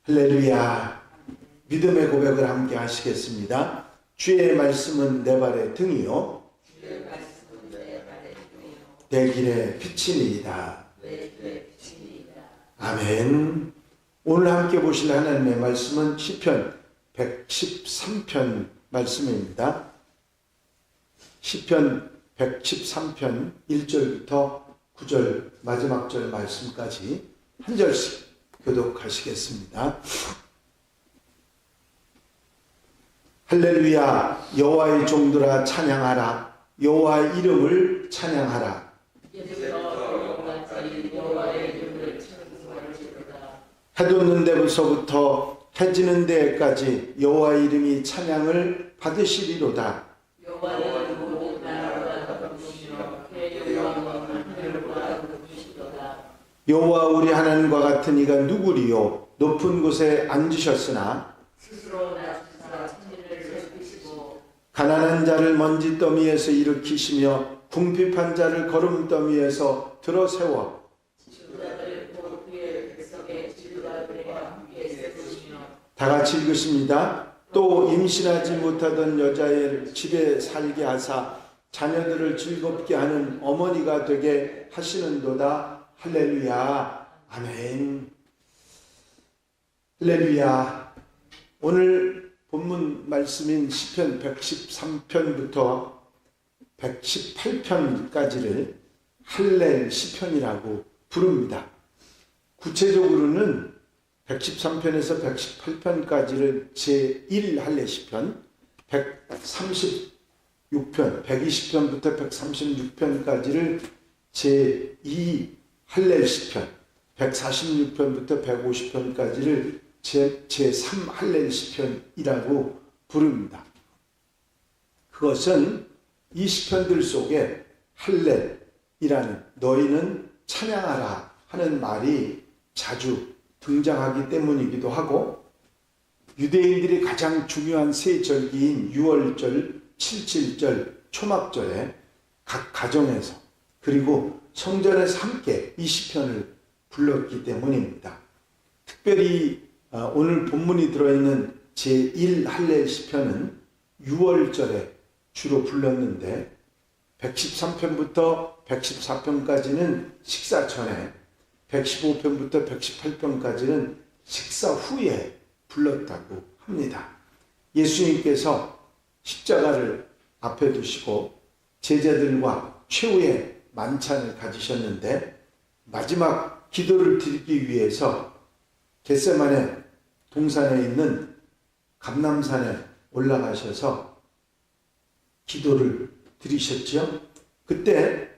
할렐루야. 믿음의 고백을 함께 하시겠습니다. 주의 말씀은 내 발의 등이요 내 길의 빛이니이다. 아멘. 오늘 함께 보실 하나님의 말씀은 시편 113편 말씀입니다. 시편 113편 1절부터 9절 마지막 절 말씀까지 한 절씩 교독하시겠습니다. 할렐루야. 여호와의 종들아 찬양하라. 여호와의 이름을 찬양하라. 해 돋는 데부터 해 지는 데까지 여호와의 이름이 찬양을 받으시리로다. 여호와 우리 하나님과 같은 이가 누구리요? 높은 곳에 앉으셨으나 가난한 자를 먼지 더미에서 일으키시며 궁핍한 자를 거름 더미에서 들어세워 다같이 읽으십니다. 또 임신하지 못하던 여자의 집에 살게 하사 자녀들을 즐겁게 하는 어머니가 되게 하시는도다. 할렐루야. 아멘. 할렐루야. 오늘 본문 말씀인 시편 113편부터 118편까지를 할렐 시편이라고 부릅니다. 구체적으로는 113편에서 118편까지를 제1할례 시편, 136편, 120편부터 136편까지를 제2 할렐 시편, 146편부터 150편까지를 제3 할렐 시편이라고 부릅니다. 그것은 이 시편들 속에 할렐이라는 너희는 찬양하라 하는 말이 자주 등장하기 때문이기도 하고, 유대인들이 가장 중요한 세 절기인 6월절, 77절, 초막절에 각 가정에서 그리고 성전에서 함께 이 시편을 불렀기 때문입니다. 특별히 오늘 본문이 들어있는 제1 할렐 시편은 6월절에 주로 불렀는데 113편부터 114편까지는 식사 전에, 115편부터 118편까지는 식사 후에 불렀다고 합니다. 예수님께서 십자가를 앞에 두시고 제자들과 최후의 만찬을 가지셨는데 마지막 기도를 드리기 위해서 겟세마네 동산에 있는 감람산에 올라가셔서 기도를 드리셨죠. 그때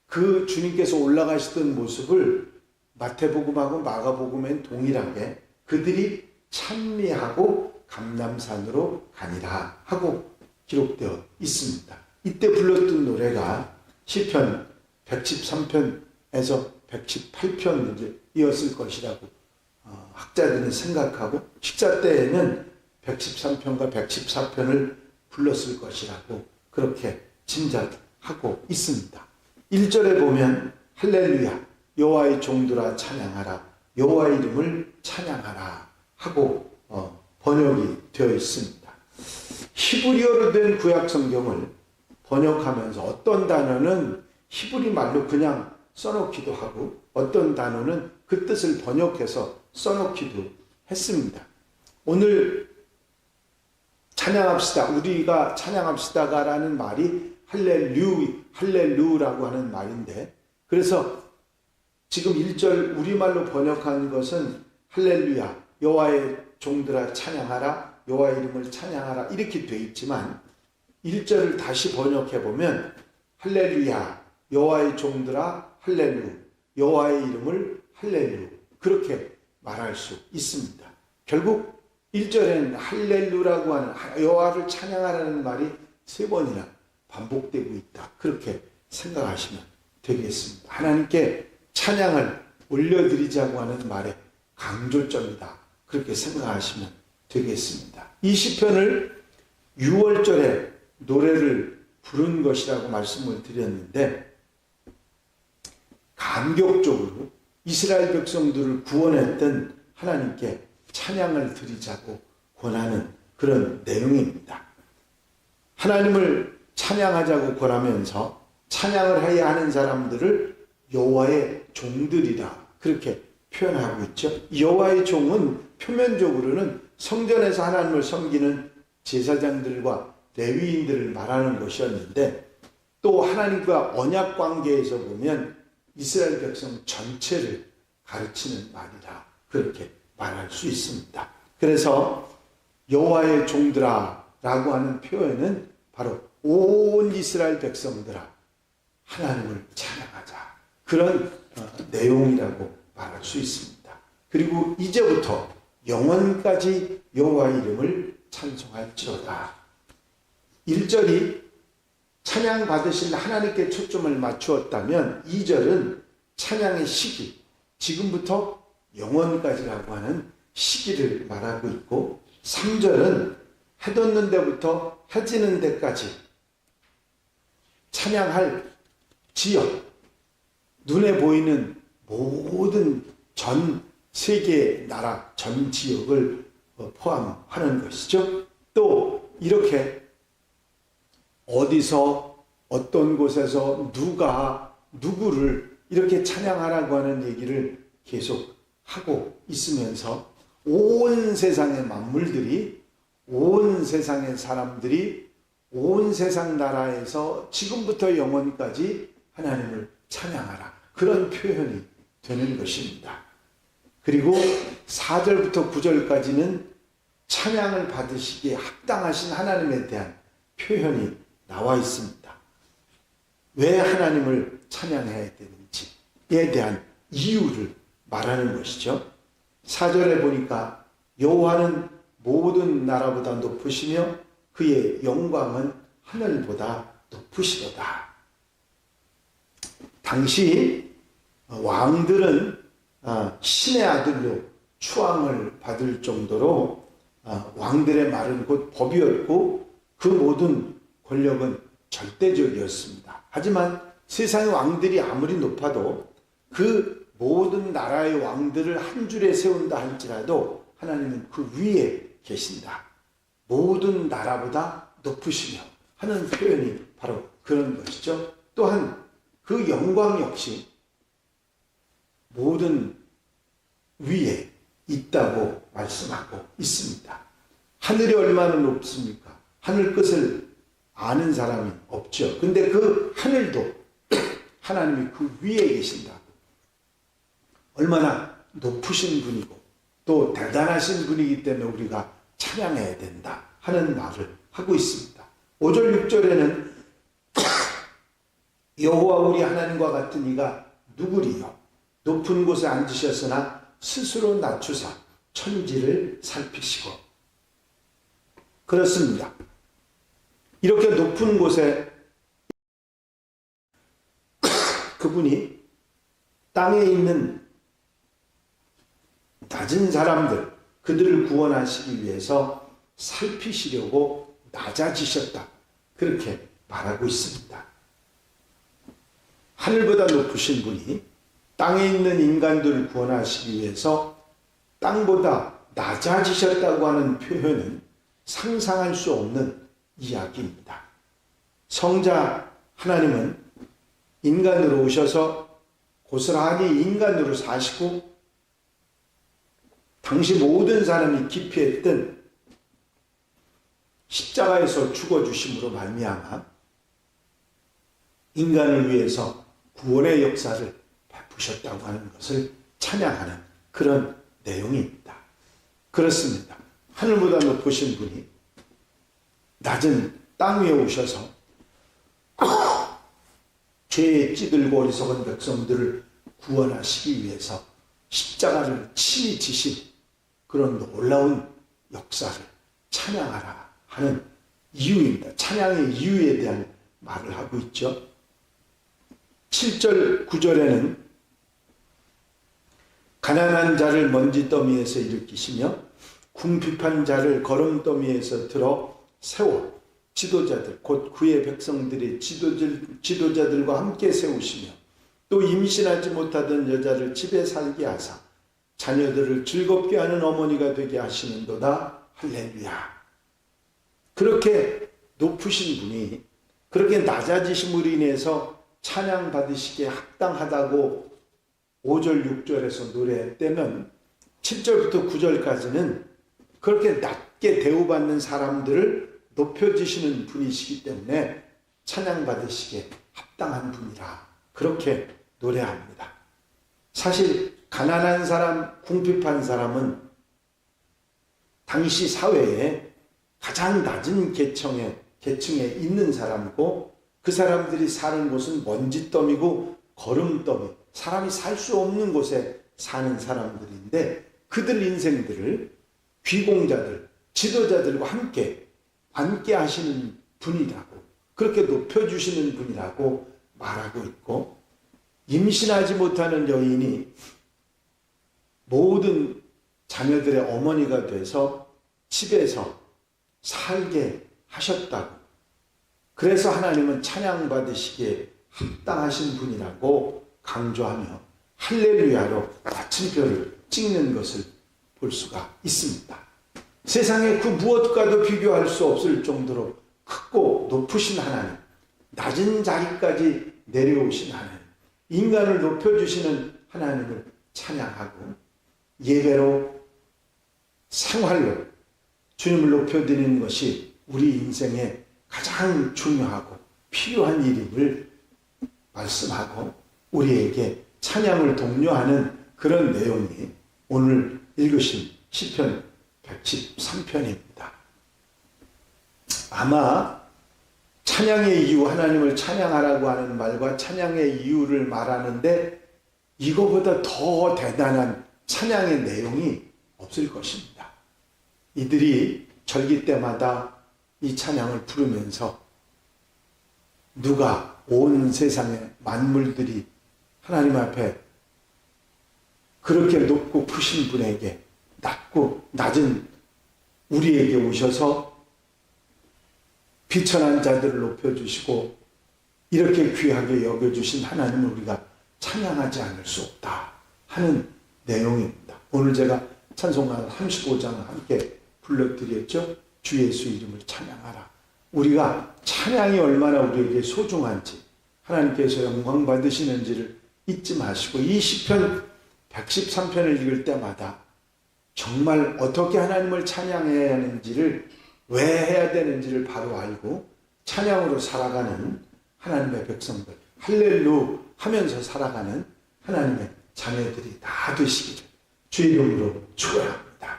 그 주님께서 올라가시던 모습을 마태복음하고 마가복음엔 동일하게 그들이 찬미하고 감람산으로 가니라 하고 기록되어 있습니다. 이때 불렀던 노래가 시편 113편에서 118편이었을 것이라고 학자들은 생각하고, 식사 때에는 113편과 114편을 불렀을 것이라고 그렇게 짐작하고 있습니다. 1절에 보면 할렐루야 여호와의 종들아 찬양하라, 여호와의 이름을 찬양하라 하고 번역이 되어 있습니다. 히브리어로 된 구약 성경을 번역하면서 어떤 단어는 히브리 말로 그냥 써놓기도 하고 어떤 단어는 그 뜻을 번역해서 써놓기도 했습니다. 오늘 찬양합시다, 우리가 찬양합시다가 라는 말이 할렐루라고 하는 말인데, 그래서 지금 1절 우리말로 번역한 것은 할렐루야 여호와의 종들아 찬양하라, 여호와의 이름을 찬양하라 이렇게 되어 있지만 1절을 다시 번역해 보면 할렐루야 여호와의 종들아 할렐루, 여호와의 이름을 할렐루 그렇게 말할 수 있습니다. 결국 1절에는 할렐루라고 하는 여호와를 찬양하라는 말이 3번이나 반복되고 있다, 그렇게 생각하시면 되겠습니다. 하나님께 찬양을 올려드리자고 하는 말의 강조점이다, 그렇게 생각하시면 되겠습니다. 이 시편을 6월절에 노래를 부른 것이라고 말씀을 드렸는데, 감격적으로 이스라엘 백성들을 구원했던 하나님께 찬양을 드리자고 권하는 그런 내용입니다. 하나님을 찬양하자고 권하면서 찬양을 해야 하는 사람들을 여호와의 종들이라 그렇게 표현하고 있죠. 여호와의 종은 표면적으로는 성전에서 하나님을 섬기는 제사장들과 레위인들을 말하는 것이었는데, 또 하나님과 언약 관계에서 보면 이스라엘 백성 전체를 가르치는 말이라 그렇게 말할 수 있습니다. 그래서 여호와의 종들아 라고 하는 표현은 바로 온 이스라엘 백성들아 하나님을 찬양하자, 그런 내용이라고 말할 수 있습니다. 그리고 이제부터 영원까지 여호와의 이름을 찬송할지어다. 1절이 찬양 받으실 하나님께 초점을 맞추었다면 2절은 찬양의 시기, 지금부터 영원까지라고 하는 시기를 말하고 있고, 3절은 해 돋는 데부터 해 지는 데까지 찬양할 지역, 눈에 보이는 모든 전 세계 나라 전 지역을 포함하는 것이죠. 또 이렇게 어디서 어떤 곳에서 누가 누구를 이렇게 찬양하라고 하는 얘기를 계속 하고 있으면서 온 세상의 만물들이, 온 세상의 사람들이, 온 세상 나라에서 지금부터 영원까지 하나님을 찬양하라, 그런 표현이 되는 것입니다. 그리고 4절부터 9절까지는 찬양을 받으시기에 합당하신 하나님에 대한 표현이 나와 있습니다. 왜 하나님을 찬양해야 되는지에 대한 이유를 말하는 것이죠. 4절에 보니까 여호와는 모든 나라보다 높으시며 그의 영광은 하늘보다 높으시도다. 당시 왕들은 신의 아들로 추앙을 받을 정도로 왕들의 말은 곧 법이었고 그 모든 권력은 절대적이었습니다. 하지만 세상의 왕들이 아무리 높아도 그 모든 나라의 왕들을 한 줄에 세운다 할지라도 하나님은 그 위에 계신다, 모든 나라보다 높으시며 하는 표현이 바로 그런 것이죠. 또한 그 영광 역시 모든 위에 있다고 말씀하고 있습니다. 하늘이 얼마나 높습니까? 하늘 끝을 아는 사람이 없죠. 근데 그 하늘도 하나님이 그 위에 계신다, 얼마나 높으신 분이고 또 대단하신 분이기 때문에 우리가 찬양해야 된다 하는 말을 하고 있습니다. 5절 6절에는 여호와 우리 하나님과 같은 이가 누구리요? 높은 곳에 앉으셨으나 스스로 낮추사 천지를 살피시고. 그렇습니다. 이렇게 높은 곳에 그분이 땅에 있는 낮은 사람들, 그들을 구원하시기 위해서 살피시려고 낮아지셨다, 그렇게 말하고 있습니다. 하늘보다 높으신 분이 땅에 있는 인간들을 구원하시기 위해서 땅보다 낮아지셨다고 하는 표현은 상상할 수 없는 이야기입니다. 성자 하나님은 인간으로 오셔서 고스란히 인간으로 사시고 당시 모든 사람이 기피했던 십자가에서 죽어주심으로 말미암아 인간을 위해서 구원의 역사를 베푸셨다고 하는 것을 찬양하는 그런 내용입니다. 그렇습니다. 하늘보다 높으신 분이 낮은 땅 위에 오셔서 죄에 찌들고 어리석은 백성들을 구원하시기 위해서 십자가를 친히 지신 그런 놀라운 역사를 찬양하라 하는 이유입니다. 찬양의 이유에 대한 말을 하고 있죠. 7절 9절에는 가난한 자를 먼지더미에서 일으키시며 궁핍한 자를 거름더미에서 들어 세워 지도자들 곧 그의 백성들의 지도자들과 함께 세우시며 또 임신하지 못하던 여자를 집에 살게 하사 자녀들을 즐겁게 하는 어머니가 되게 하시는도다. 할렐루야. 그렇게 높으신 분이 그렇게 낮아지심으로 인해서 찬양 받으시기에 합당하다고 5절 6절에서 노래했다면 7절부터 9절까지는 그렇게 낮게 대우받는 사람들을 높여주시는 분이시기 때문에 찬양 받으시기에 합당한 분이라 그렇게 노래합니다. 사실 가난한 사람, 궁핍한 사람은 당시 사회에 가장 낮은 계층에 있는 사람이고 그 사람들이 사는 곳은 먼지더미고 거름더미, 사람이 살 수 없는 곳에 사는 사람들인데 그들 인생들을 귀공자들, 지도자들과 함께 하시는 분이라고, 그렇게 높여주시는 분이라고 말하고 있고, 임신하지 못하는 여인이 모든 자녀들의 어머니가 돼서 집에서 살게 하셨다고, 그래서 하나님은 찬양받으시기에 합당하신 분이라고 강조하며 할렐루야로 마침표를 찍는 것을 볼 수가 있습니다. 세상에 그 무엇과도 비교할 수 없을 정도로 크고 높으신 하나님, 낮은 자리까지 내려오신 하나님, 인간을 높여주시는 하나님을 찬양하고 예배로, 생활로 주님을 높여드리는 것이 우리 인생에 가장 중요하고 필요한 일임을 말씀하고 우리에게 찬양을 독려하는 그런 내용이 오늘 읽으신 시편 113편입니다. 아마 찬양의 이유, 하나님을 찬양하라고 하는 말과 찬양의 이유를 말하는데 이거보다 더 대단한 찬양의 내용이 없을 것입니다. 이들이 절기 때마다 이 찬양을 부르면서 누가 온 세상의 만물들이 하나님 앞에 그렇게 높고 크신 분에게 낮고 낮은 우리에게 오셔서 비천한 자들을 높여주시고 이렇게 귀하게 여겨주신 하나님을 우리가 찬양하지 않을 수 없다 하는 내용입니다. 오늘 제가 찬송가 35장을 함께 불러드렸죠. 주 예수 이름을 찬양하라. 우리가 찬양이 얼마나 우리에게 소중한지, 하나님께서 영광 받으시는지를 잊지 마시고 이 시편 113편을 읽을 때마다 정말 어떻게 하나님을 찬양해야 하는지를, 왜 해야 되는지를 바로 알고 찬양으로 살아가는 하나님의 백성들, 할렐루 하면서 살아가는 하나님의 자녀들이 다 되시기를 주 이름으로 축원합니다.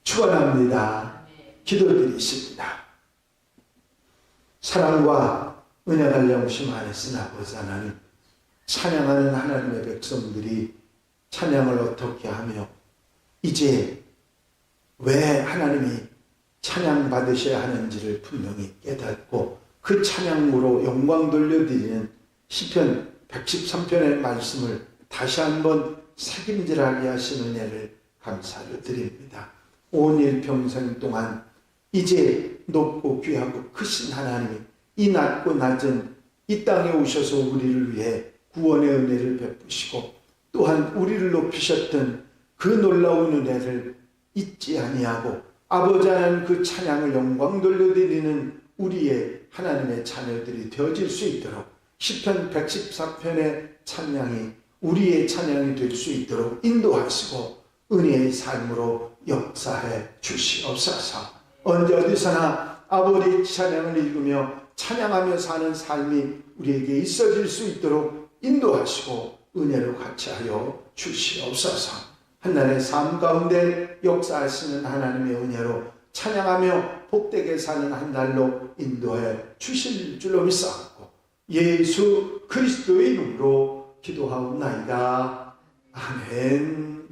축원합니다. 기도드리십니다. 사랑과 은혜가 영심 안에서나 아버지 하나님, 찬양하는 하나님의 백성들이 찬양을 어떻게 하며 이제 왜 하나님이 찬양 받으셔야 하는지를 분명히 깨닫고 그 찬양으로 영광 돌려드리는 시편 113편의 말씀을 다시 한번 새김질하게 하신 은혜를 감사를 드립니다. 온 일평생 동안 이제 높고 귀하고 크신 하나님이 이 낮고 낮은 이 땅에 오셔서 우리를 위해 구원의 은혜를 베푸시고 또한 우리를 높이셨던 그 놀라운 은혜를 잊지 아니하고 아버지 하나님 그 찬양을 영광 돌려드리는 우리의 하나님의 자녀들이 되어질 수 있도록 시편 114편의 찬양이 우리의 찬양이 될 수 있도록 인도하시고 은혜의 삶으로 역사해 주시옵소서. 언제 어디서나 아버지의 찬양을 읽으며 찬양하며 사는 삶이 우리에게 있어질 수 있도록 인도하시고 은혜로 같이 하여 주시옵소서. 한날의 삶 가운데 역사하시는 하나님의 은혜로 찬양하며 복되게 사는 한 날로 인도해 주실 줄로 믿사옵고 예수 그리스도의 이름으로 기도하옵나이다. 아멘.